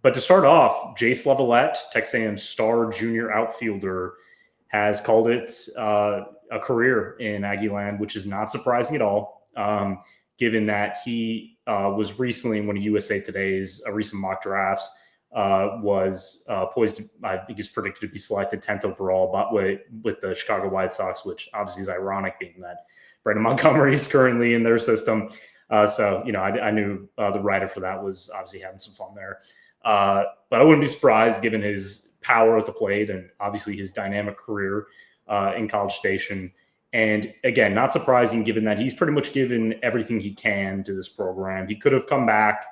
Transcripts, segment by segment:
But to start off, Jace LaViolette, Texas A&M star junior outfielder, has called it a career in Aggie land, which is not surprising at all, given that he was recently in one of USA Today's recent mock drafts, was poised to, I think he's predicted to be selected 10th overall, but with the Chicago White Sox, which obviously is ironic being that Brandon Montgomery is currently in their system. So, I knew the writer for that was obviously having some fun there. But I wouldn't be surprised given his power at the plate and obviously his dynamic career in College Station. And again, not surprising given that he's pretty much given everything he can to this program. He could have come back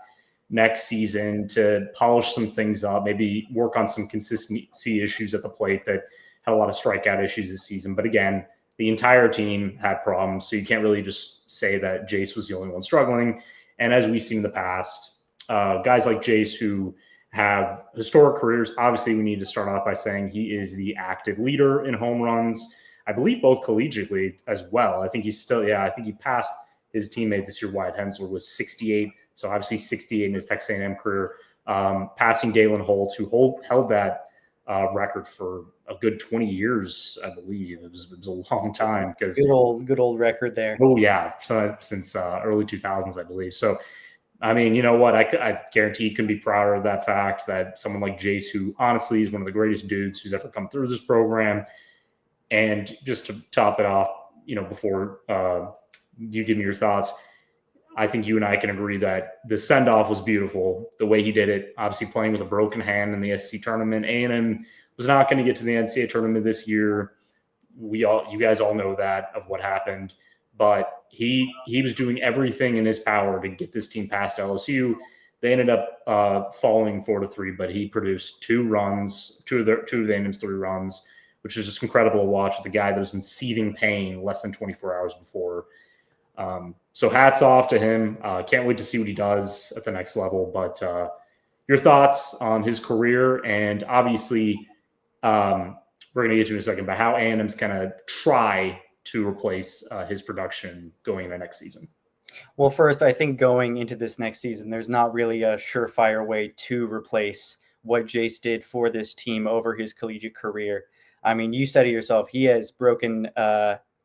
next season to polish some things up, maybe work on some consistency issues at the plate that had a lot of strikeout issues this season. But again, the entire team had problems, so you can't really just say that Jace was the only one struggling. And as we've seen in the past, guys like Jace who have historic careers, obviously we need to start off by saying he is the active leader in home runs, I believe both collegiately as well. I think he's still, I think he passed his teammate this year, Wyatt Hensler, was 68. So obviously 68 in his Texas A&M career, passing Galen Holt, who held that record for a good 20 years, I believe. It was a long time. Good old record there. Oh, yeah. So since early 2000s, I believe. So, I mean, you know what? I guarantee you can be prouder of that fact that someone like Jace, who honestly is one of the greatest dudes who's ever come through this program. And just to top it off, before you give me your thoughts, I think you and I can agree that the send-off was beautiful. The way he did it, obviously playing with a broken hand in the SEC tournament. A&M was not going to get to the NCAA tournament this year. You guys all know that of what happened. But he was doing everything in his power to get this team past LSU. They ended up falling 4-3, but he produced 2 runs, two of A&M's 3 runs, which was just incredible to watch with a guy that was in seething pain less than 24 hours before. So hats off to him. Can't wait to see what he does at the next level. But your thoughts on his career, and obviously we're going to get to in a second, but how A&M's going to try to replace his production going into next season. Well, first, I think going into this next season, there's not really a surefire way to replace what Jace did for this team over his collegiate career. I mean, you said it yourself, he has broken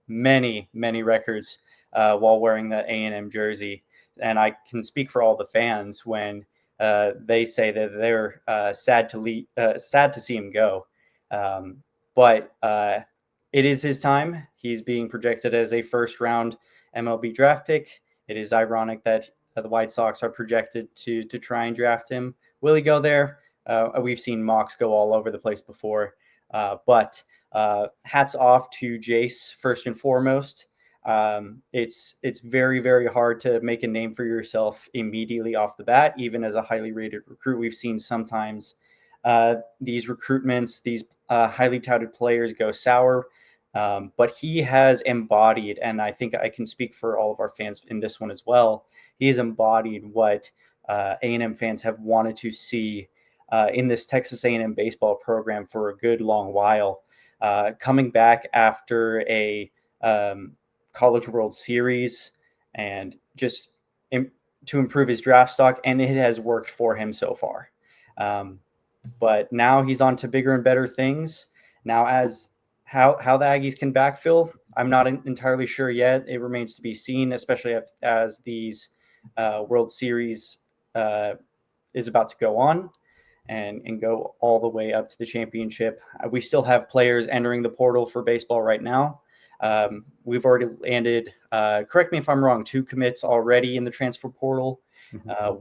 many, many records while wearing the A&M jersey. And I can speak for all the fans when they say that they're sad to see him go. But it is his time. He's being projected as a first-round MLB draft pick. It is ironic that the White Sox are projected to try and draft him. Will he go there? We've seen mocks go all over the place before. But hats off to Jace, first and foremost. It's very, very hard to make a name for yourself immediately off the bat, even as a highly rated recruit. We've seen sometimes these recruitments, these highly touted players go sour. But he has embodied, and I think I can speak for all of our fans in this one as well, he has embodied what A&M fans have wanted to see in this Texas A&M baseball program for a good long while. Coming back after a College World Series and just to improve his draft stock, and it has worked for him so far. But now he's on to bigger and better things. Now, as how the Aggies can backfill, I'm not entirely sure yet. It remains to be seen, especially as these World Series is about to go on and go all the way up to the championship. We still have players entering the portal for baseball right now. We've already landed, correct me if I'm wrong, 2 commits already in the transfer portal.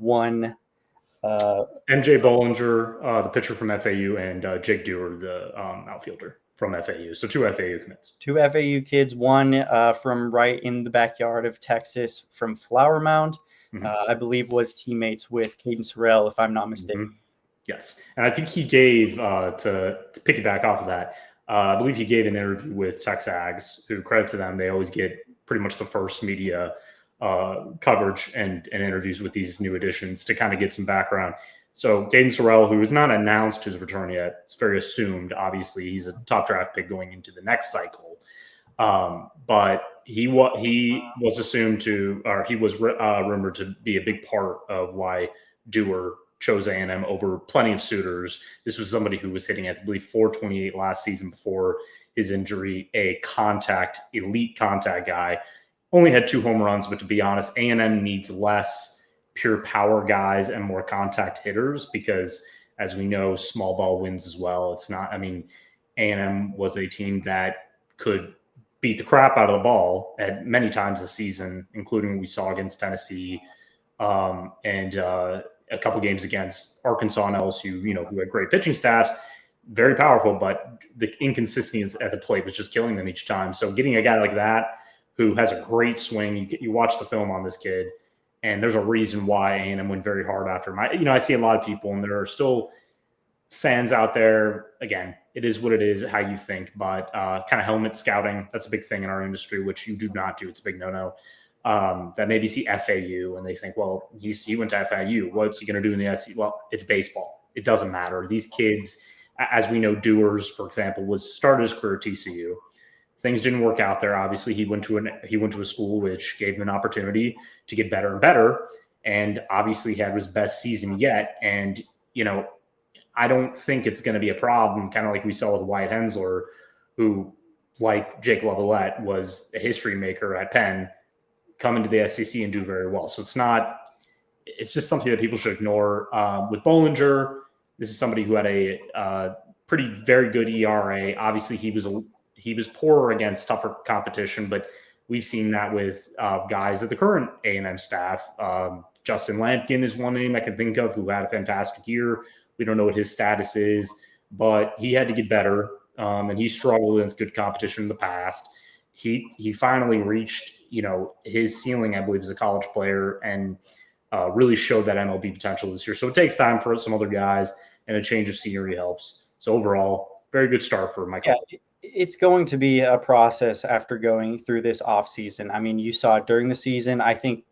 One MJ Bollinger, the pitcher from FAU, and Jake Dewar, the outfielder from FAU. So 2 FAU commits. 2 FAU kids, one from right in the backyard of Texas from Flower Mound. I believe was teammates with Caden Sorrell, if I'm not mistaken. Yes. And I think he gave, to piggyback off of that, I believe he gave an interview with Texas Aggies, who, credit to them, they always get pretty much the first media coverage and interviews with these new additions to kind of get some background. So Caden Sorrell, who has not announced his return yet, it's very assumed. Obviously, he's a top draft pick going into the next cycle. But he was assumed to, or he was rumored to be a big part of why Dewar chose A&M over plenty of suitors. This was somebody who was hitting, I believe, 428 last season before his injury, elite contact guy. Only had 2 home runs, but to be honest, A&M needs less pure power guys and more contact hitters because, as we know, small ball wins as well. It's not, I mean, A&M was a team that could beat the crap out of the ball at many times this season, including what we saw against Tennessee and a couple games against Arkansas and LSU, who had great pitching staffs, very powerful, but the inconsistency at the plate was just killing them each time. So getting a guy like that who has a great swing, you watch the film on this kid, and there's a reason why A&M went very hard after him. I see a lot of people, and there are still fans out there. Again, it is what it is, how you think, but kind of helmet scouting, that's a big thing in our industry, which you do not do. It's a big no-no. That maybe see FAU and they think, well, he went to FAU. What's he going to do in the SEC? Well, it's baseball. It doesn't matter. These kids, as we know, Dewars, for example, started his career at TCU. Things didn't work out there. Obviously, he went to a school which gave him an opportunity to get better and better, and obviously had his best season yet. And I don't think it's going to be a problem, kind of like we saw with Wyatt Hensler, who, like Jake LaViolette, was a history maker at Penn, come into the SEC and do very well. So it's just something that people should ignore. With Bollinger, this is somebody who had a very good ERA. Obviously, he was poorer against tougher competition, but we've seen that with guys at the current A&M staff. Justin Lampkin is one name I can think of who had a fantastic year. We don't know what his status is, but he had to get better, and he struggled against good competition in the past. He finally reached his ceiling, I believe, as a college player, and really showed that MLB potential this year. So it takes time for some other guys, and a change of scenery helps. So overall, very good start for Michael. Yeah, it's going to be a process after going through this offseason. I mean, you saw during the season, I think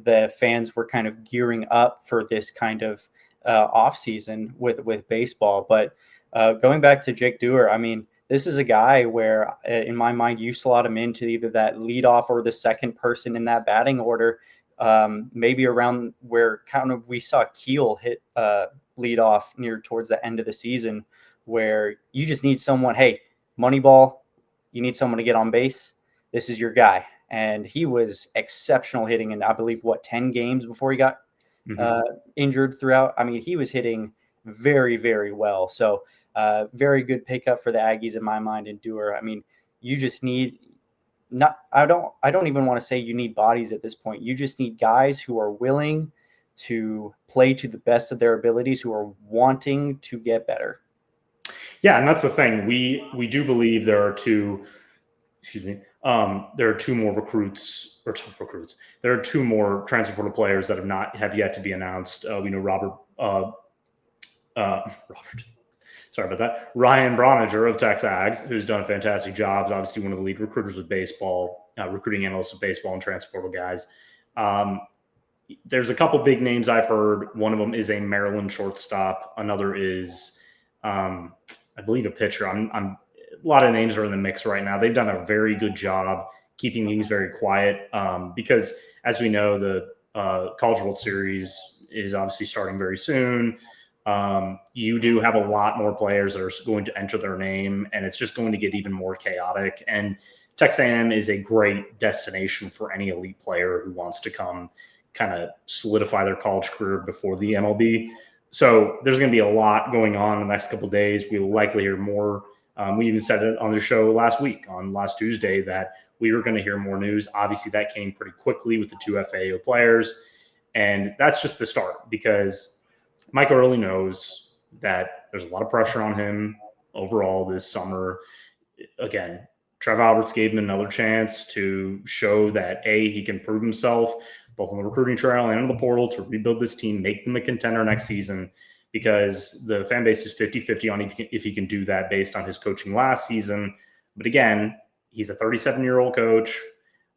the fans were kind of gearing up for this kind of offseason with baseball. But going back to Jake Dewar, I mean, this is a guy where, in my mind, you slot him into either that leadoff or the second person in that batting order, maybe around where kind of we saw Keel hit leadoff near towards the end of the season, where you just need someone, hey, Moneyball, you need someone to get on base. This is your guy. And he was exceptional hitting in, I believe, 10 games before he got injured throughout. I mean, he was hitting very, very well. So very good pickup for the Aggies in my mind. And Dewar, I mean, you just need I don't even want to say you need bodies at this point. You just need guys who are willing to play to the best of their abilities, who are wanting to get better. Yeah, and that's the thing. We do believe there are two more recruits. There are 2 more transfer portal players that have yet to be announced. We know Ryan Broniger of Texas Aggies, who's done a fantastic job. Obviously, one of the lead recruiters with baseball, recruiting analysts of baseball and transfer portal guys. There's a couple big names I've heard. One of them is a Maryland shortstop. Another is, I believe, a pitcher. A lot of names are in the mix right now. They've done a very good job keeping things very quiet because, as we know, the College World Series is obviously starting very soon. You do have a lot more players that are going to enter their name, and it's just going to get even more chaotic. And Texas A&M is a great destination for any elite player who wants to come kind of solidify their college career before the MLB. So there's going to be a lot going on in the next couple of days. We will likely hear more. We even said it on the show last Tuesday, that we were going to hear more news. Obviously, that came pretty quickly with the 2 FAO players. And that's just the start, because Mike Early knows that there's a lot of pressure on him overall this summer. Again, Trev Alberts gave him another chance to show that, A, he can prove himself both on the recruiting trail and in the portal to rebuild this team, make them a contender next season, because the fan base is 50-50 on if he can do that based on his coaching last season. But again, he's a 37-year-old coach.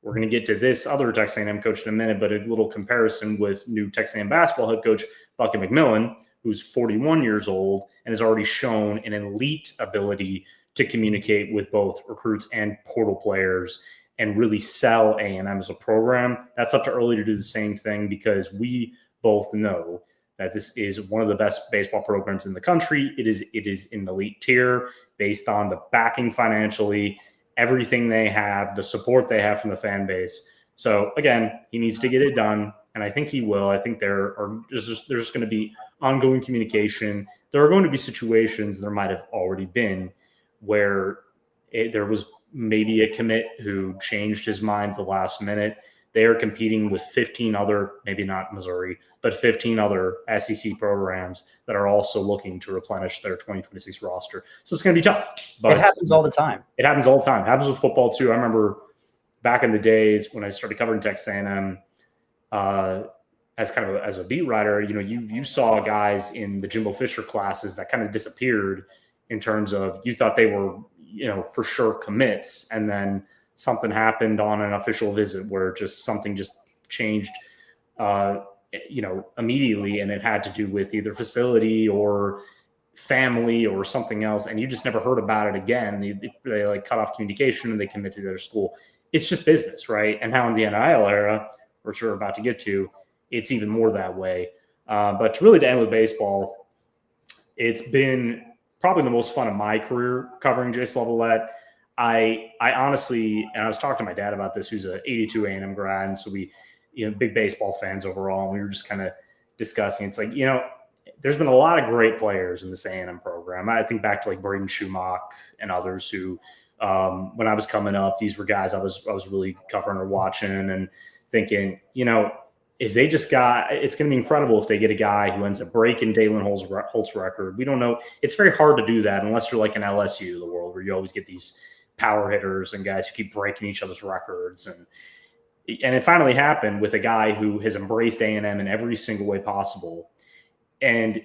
We're going to get to this other Texas A&M coach in a minute, but a little comparison with new Texas A&M basketball head coach Bucky McMillan, who's 41 years old and has already shown an elite ability to communicate with both recruits and portal players and really sell A&M as a program. That's up to Early to do the same thing, because we both know that this is one of the best baseball programs in the country. It is in the elite tier based on the backing financially, everything they have, the support they have from the fan base. So again, he needs to get it done, and I think he will. I think there's just going to be ongoing communication. There are going to be situations, there might have already been, where there was maybe a commit who changed his mind at the last minute. They are competing with 15 other, maybe not Missouri, but 15 other SEC programs that are also looking to replenish their 2026 roster. So it's going to be tough. But it happens all the time. It happens all the time. It happens with football too. I remember back in the days when I started covering Texas A&M, as a beat writer, you saw guys in the Jimbo Fisher classes that kind of disappeared in terms of you thought they were, for sure commits, and then something happened on an official visit where something changed, immediately, and it had to do with either facility or family or something else, and you just never heard about it again. They like cut off communication and they commit to their school. It's just business, right? And now in the NIL era, which we're about to get to, it's even more that way. But really, to end with baseball, it's been probably the most fun of my career covering Jace LaViolette. I honestly, and I was talking to my dad about this, who's a 82 A&M grad, and so we, big baseball fans overall, and we were just kind of discussing. It's like, there's been a lot of great players in this A&M program. I think back to like Braden Schumacher and others who, when I was coming up, these were guys I was really covering or watching and thinking, if they just it's going to be incredible if they get a guy who ends up breaking Dalen Holt's record. We don't know. It's very hard to do that unless you're like an LSU of the world, where you always get these power hitters and guys who keep breaking each other's records. And it finally happened with a guy who has embraced A&M in every single way possible. And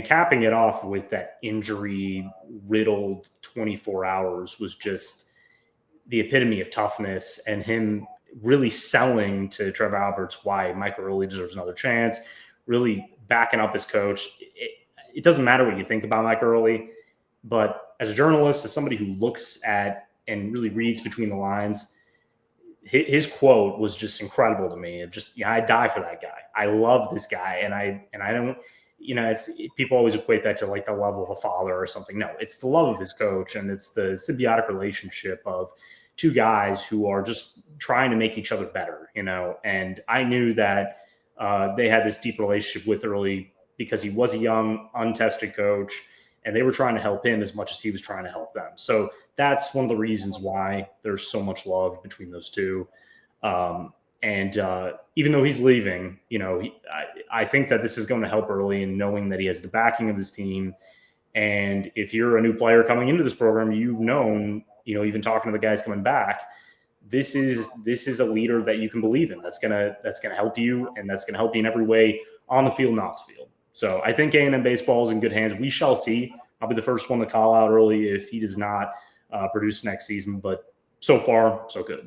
capping it off with that injury-riddled 24 hours was just the epitome of toughness, and him really selling to Trevor Alberts why Mike Early deserves another chance, really backing up his coach. It doesn't matter what you think about Mike Early, but as a journalist, as somebody who looks at and really reads between the lines, his quote was just incredible to me. I die for that guy. I love this guy. And I don't, people always equate that to like the love of a father or something. No, it's the love of his coach, and it's the symbiotic relationship of two guys who are just trying to make each other better, and I knew that they had this deep relationship with Early because he was a young, untested coach, and they were trying to help him as much as he was trying to help them. So that's one of the reasons why there's so much love between those two. And even though he's leaving, I think that this is going to help Early in knowing that he has the backing of his team. And if you're a new player coming into this program, you've known, even talking to the guys coming back, this is a leader that you can believe in. That's gonna help you, and that's gonna help you in every way on the field and off the field. So I think A&M baseball is in good hands. We shall see. I'll be the first one to call out Early if he does not produce next season. But so far, so good.